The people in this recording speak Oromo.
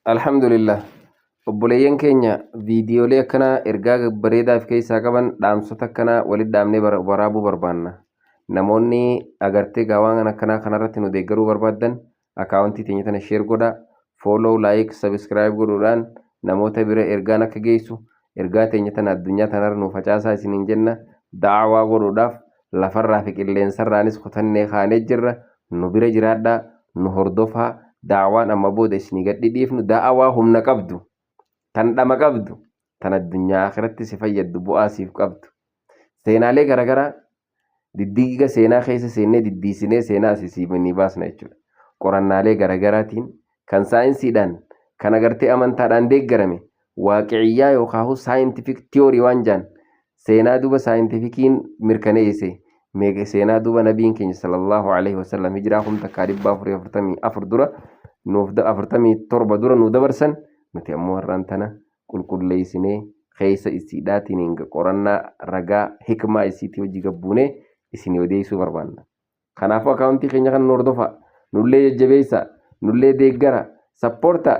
Alhamdulillah. Obboleeyyan keenya viidiyoolee akkanaa ergaa bareedaaf keessaa qaban dhaamsota akkanaa walitti dhaamnee waraabuu barbaanna. Namoonni agartee gaawwan akkanaa kanarratti nu deeggaruu barbaadan akaawuntii teenya tana sheer godhaa, fooloo, laayik, sabiskiraayib godhuudhaan namoota bira ergaan akka geessu ergaa teenya tana addunyaa tanarra nu facaasaa isiniin jenna. Daawaa godhuudhaaf lafarraa fi qilleensarraanis kutannee kaanee jirra. Nu bira jiraadhaa, nu hordofaa. Daawaan amma booda isinii gadhiifnu daawaa humna qabdu, tan dhama qabdu, tan addunyaa akhiratti si fayyaddu, bu'aa siif qabdu. Seenaalee garaagaraa diddiiga seenaa keessa seennee diddiisinee seenaa asisiifanii baasna jechuudha. Qorannaalee garaagaraatiin kan saayinsiidhaan kan agartee amantaadhaan deeggarame waaqiciyyaa yookaan saayintifik tiyoorii waan jaan seenaa duuba saayintifikiin mirkaneesse seenaa duuba nabiin keenya sallallahu alaihi wasallam hijiraa 1444 dura nuuf 47 dura nu dabarsan nuti ammoo har'aan tana qulqulleessinee keessa isiidhaatiin qorannaa ragaa hikmaa isiitii hojii gabbuunee isinii odeessuu barbaanna. Kanaafuu akaawuntii keenya kan nu hordofaa, nullee jajjabeessaa, nullee deeggara, sappoortaa.